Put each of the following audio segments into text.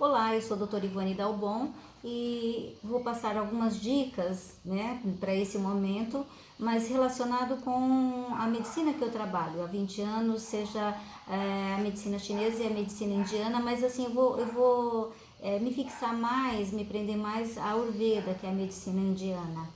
Olá, eu sou a doutora Ivone Dalbon e vou passar algumas dicas, né, para esse momento, mas relacionado com a medicina que eu trabalho há 20 anos, seja a medicina chinesa e a medicina indiana, mas assim, eu vou me fixar mais, me prender mais à Ayurveda, que é a medicina indiana.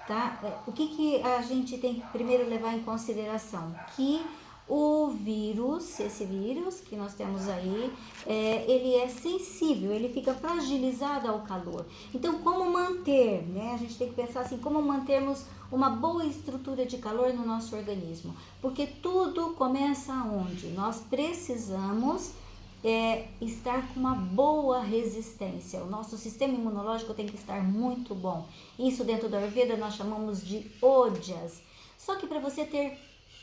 Tá? O que a gente tem que primeiro levar em consideração? Que o vírus, esse vírus que nós temos aí, ele é sensível, ele fica fragilizado ao calor. Então, como manter, né? A gente tem que pensar assim, como mantermos uma boa estrutura de calor no nosso organismo. Porque tudo começa onde? Nós precisamos estar com uma boa resistência. O nosso sistema imunológico tem que estar muito bom. Isso dentro da Ayurveda nós chamamos de ojas. Só que para você ter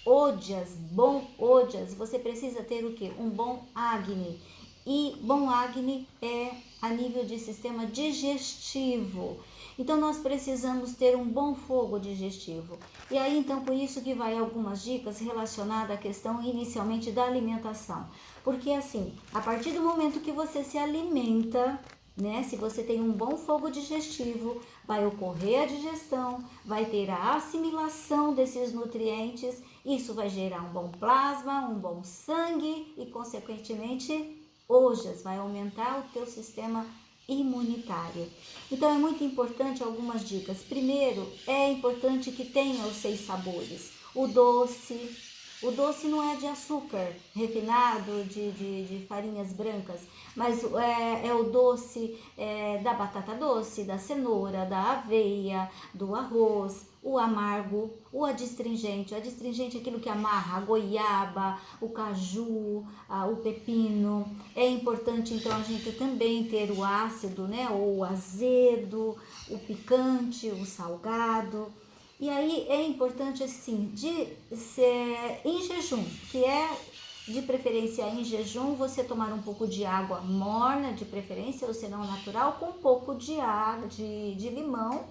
ojas, bom ojas, você precisa ter o que? Um bom Agni. E bom Agni é a nível de sistema digestivo. Então nós precisamos ter um bom fogo digestivo. E aí então por isso que vai algumas dicas relacionadas à questão inicialmente da alimentação. Porque assim, a partir do momento que você se alimenta, né, se você tem um bom fogo digestivo, vai ocorrer a digestão, vai ter a assimilação desses nutrientes, isso vai gerar um bom plasma, um bom sangue e consequentemente ojas, vai aumentar o teu sistema imunitário. Então é muito importante algumas dicas. Primeiro, é importante que tenha os 6 sabores. O doce não é de açúcar refinado, de farinhas brancas, mas é o doce da batata doce, da cenoura, da aveia, do arroz, o amargo, o adstringente. O adstringente é aquilo que amarra a goiaba, o caju, o pepino. É importante então a gente também ter o ácido, né, ou o azedo, o picante, o salgado. E aí é importante assim, de ser em jejum, que é de preferência em jejum, você tomar um pouco de água morna, de preferência, ou se não natural, com um pouco de água, de limão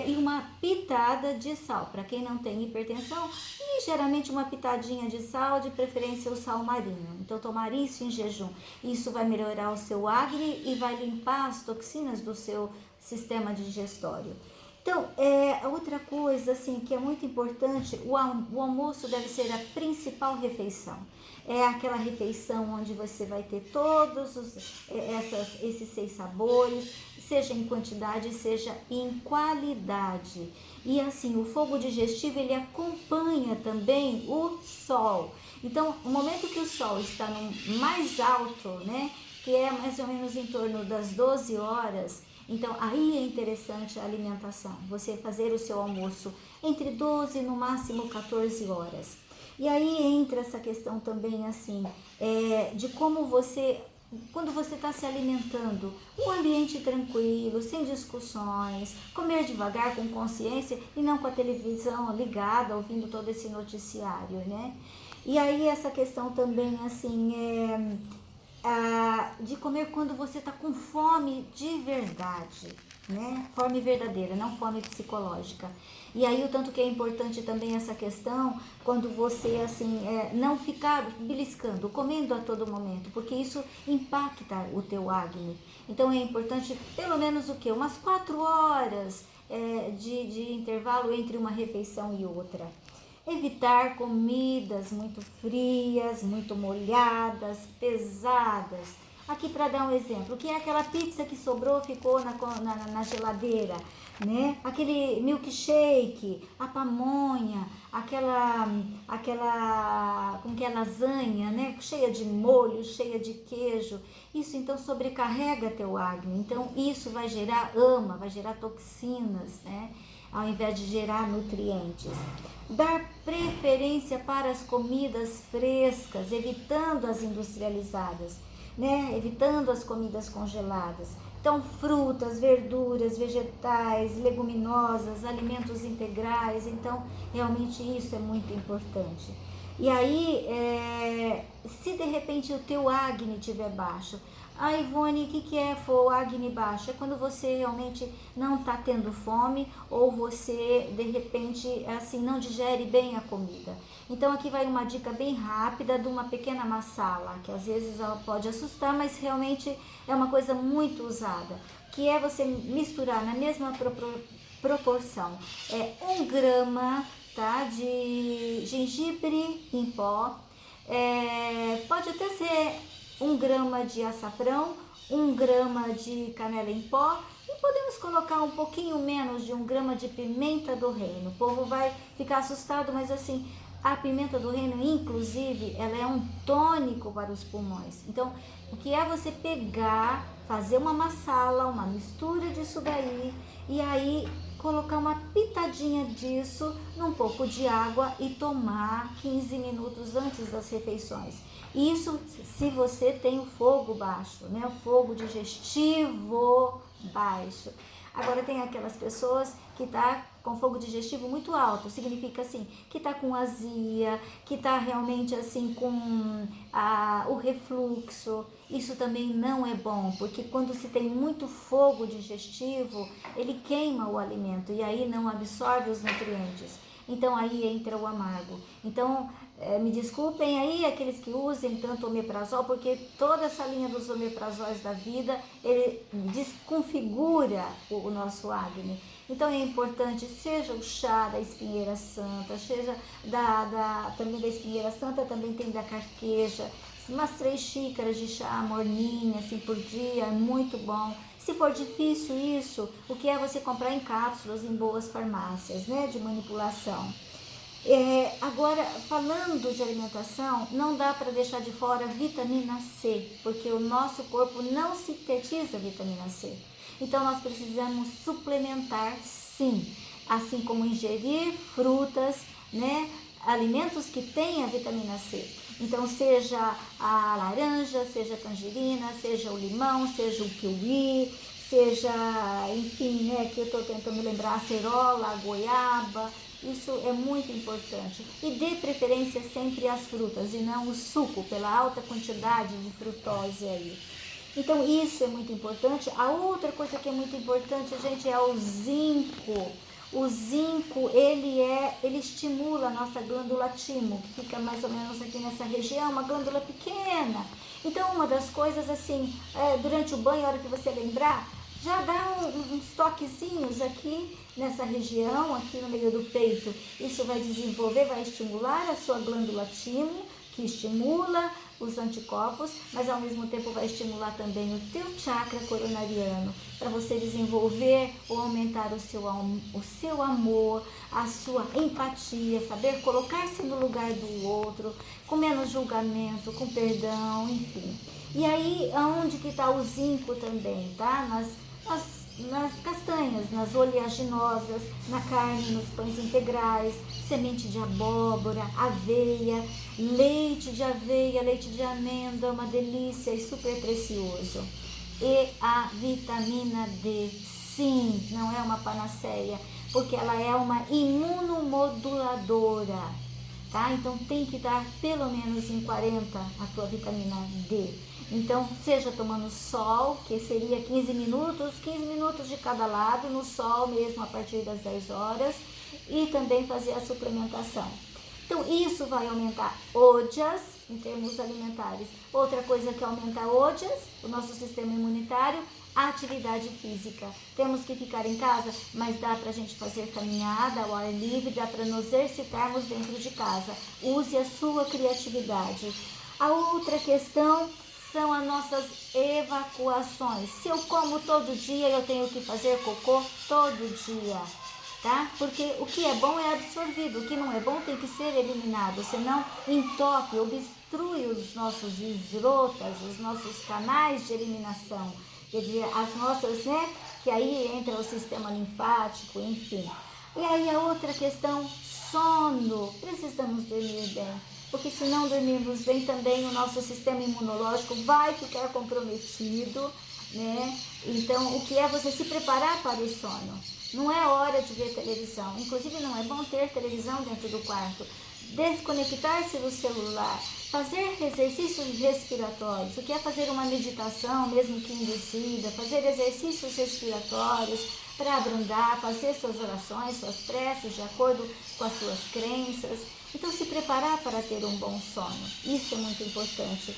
e uma pitada de sal. Para quem não tem hipertensão, ligeiramente uma pitadinha de sal, de preferência o sal marinho. Então tomar isso em jejum, isso vai melhorar o seu Agni e vai limpar as toxinas do seu sistema digestório. Então, outra coisa assim que é muito importante, o almoço deve ser a principal refeição. É aquela refeição onde você vai ter todos esses 6 sabores, seja em quantidade, seja em qualidade. E assim, o fogo digestivo, ele acompanha também o sol. Então, o momento que o sol está no mais alto, né, que é mais ou menos em torno das 12 horas, então aí é interessante a alimentação, você fazer o seu almoço entre 12 no máximo 14 horas. E aí entra essa questão também assim, de como você, quando você está se alimentando, um ambiente tranquilo, sem discussões, comer devagar, com consciência e não com a televisão ligada, ouvindo todo esse noticiário, né? E aí essa questão também assim de comer quando você está com fome de verdade, né? Fome verdadeira, não fome psicológica. E aí o tanto que é importante também essa questão, quando você assim não ficar beliscando, comendo a todo momento, porque isso impacta o teu Agni. Então é importante pelo menos o que? Umas 4 horas de intervalo entre uma refeição e outra. Evitar comidas muito frias, muito molhadas, pesadas. Aqui para dar um exemplo, o que é aquela pizza que sobrou, ficou na geladeira, né? Aquele milkshake, a pamonha, como que é, lasanha, né? Cheia de molho, cheia de queijo. Isso então sobrecarrega teu Agni. Então isso vai gerar vai gerar toxinas, né? Ao invés de gerar nutrientes. Dar preferência para as comidas frescas, evitando as industrializadas, né? Evitando as comidas congeladas. Então, frutas, verduras, vegetais, leguminosas, alimentos integrais. Então, realmente isso é muito importante. E aí, se de repente o teu Agni estiver baixo, Ivone, o que é o Agni baixo? É quando você realmente não está tendo fome ou você, de repente, assim, não digere bem a comida. Então, aqui vai uma dica bem rápida de uma pequena massala, que às vezes ela pode assustar, mas realmente é uma coisa muito usada, que é você misturar na mesma proporção 1 grama, tá, de gengibre em pó, pode até ser 1 grama de açafrão, 1 grama de canela em pó e podemos colocar um pouquinho menos de 1 grama de pimenta do reino. O povo vai ficar assustado, mas assim, a pimenta do reino, inclusive, ela é um tônico para os pulmões. Então, o que é você pegar, fazer uma massala, uma mistura disso daí e aí colocar uma pitadinha disso num pouco de água e tomar 15 minutos antes das refeições. Isso se você tem o fogo baixo, né? O fogo digestivo baixo. Agora tem aquelas pessoas que tá com fogo digestivo muito alto, significa assim, que tá com azia, que tá realmente assim com o refluxo. Isso também não é bom, porque quando se tem muito fogo digestivo, ele queima o alimento e aí não absorve os nutrientes. Então aí entra o amargo. Então, me desculpem aí aqueles que usem tanto omeprazol, porque toda essa linha dos omeprazóis da vida, ele desconfigura o nosso Agni. Então é importante, seja o chá da espinheira santa, seja também da espinheira santa, também tem da carqueja, umas 3 xícaras de chá morninha, assim, por dia, é muito bom. Se for difícil isso, o que é você comprar em cápsulas em boas farmácias, né, de manipulação. Agora, falando de alimentação, não dá para deixar de fora a vitamina C, porque o nosso corpo não sintetiza vitamina C. Então, nós precisamos suplementar, sim, assim como ingerir frutas, né, alimentos que tenham a vitamina C. Então, seja a laranja, seja a tangerina, seja o limão, seja o kiwi, seja, enfim, né, que eu estou tentando lembrar, a acerola, a goiaba. Isso é muito importante. E dê preferência sempre às frutas e não o suco, pela alta quantidade de frutose aí. Então isso é muito importante. A outra coisa que é muito importante, gente, é o zinco. O zinco, ele estimula a nossa glândula timo, que fica mais ou menos aqui nessa região, uma glândula pequena. Então uma das coisas assim, durante o banho, a hora que você lembrar, já dá uns toquezinhos aqui nessa região, aqui no meio do peito. Isso vai desenvolver, vai estimular a sua glândula timo, que estimula os anticorpos, mas ao mesmo tempo vai estimular também o teu chakra coronariano, para você desenvolver ou aumentar o seu amor, a sua empatia, saber colocar-se no lugar do outro, com menos julgamento, com perdão, enfim. E aí, aonde que está o zinco também, tá? Nas castanhas, nas oleaginosas, na carne, nos pães integrais, semente de abóbora, aveia, leite de aveia, leite de amêndoa, uma delícia e super precioso. E a vitamina D, sim, não é uma panaceia, porque ela é uma imunomoduladora, tá? Então tem que dar pelo menos em 40 a tua vitamina D. Então, seja tomando sol, que seria 15 minutos de cada lado, no sol mesmo a partir das 10 horas, e também fazer a suplementação. Então, isso vai aumentar OJAS em termos alimentares. Outra coisa que aumenta OJAS, o nosso sistema imunitário, a atividade física. Temos que ficar em casa, mas dá para a gente fazer caminhada ao ar livre, dá para nos exercitarmos dentro de casa. Use a sua criatividade. A outra questão são as nossas evacuações. Se eu como todo dia, eu tenho que fazer cocô todo dia, tá? Porque o que é bom é absorvido, o que não é bom tem que ser eliminado, senão entope, obstrui os nossos esrotas, os nossos canais de eliminação, quer dizer, as nossas, né, que aí entra o sistema linfático, enfim. E aí a outra questão, sono, precisamos dormir bem. Porque se não dormirmos bem também o nosso sistema imunológico vai ficar comprometido, né? Então, o que é você se preparar para o sono? Não é hora de ver televisão. Inclusive, não é bom ter televisão dentro do quarto. desconectar-se do celular, fazer exercícios respiratórios. O que é fazer uma meditação, mesmo que induzida, fazer exercícios respiratórios para abrandar, fazer suas orações, suas preces de acordo com as suas crenças. Então, se preparar para ter um bom sono, isso é muito importante.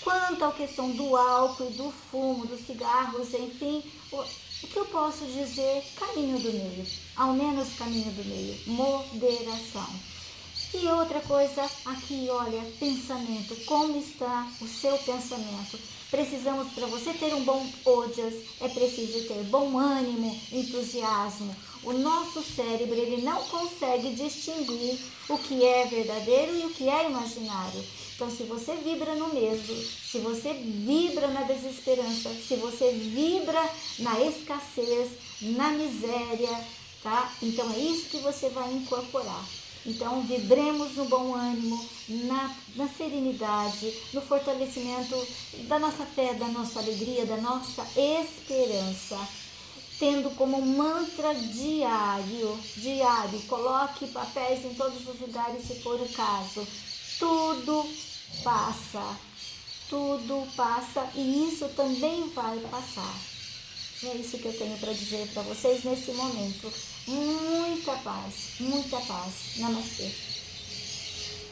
Quanto à questão do álcool, do fumo, dos cigarros, enfim, o que eu posso dizer? Caminho do meio, ao menos caminho do meio, moderação. E outra coisa aqui, olha, pensamento, como está o seu pensamento? Precisamos, para você ter um bom ojas, é preciso ter bom ânimo, entusiasmo. O nosso cérebro, ele não consegue distinguir o que é verdadeiro e o que é imaginário. Então, se você vibra no medo, se você vibra na desesperança, se você vibra na escassez, na miséria, tá? Então, é isso que você vai incorporar. Então, vibremos no bom ânimo, na serenidade, no fortalecimento da nossa fé, da nossa alegria, da nossa esperança. Tendo como mantra diário, coloque papéis em todos os lugares se for o caso. Tudo passa e isso também vai passar. É isso que eu tenho para dizer para vocês nesse momento. Muita paz. Namastê.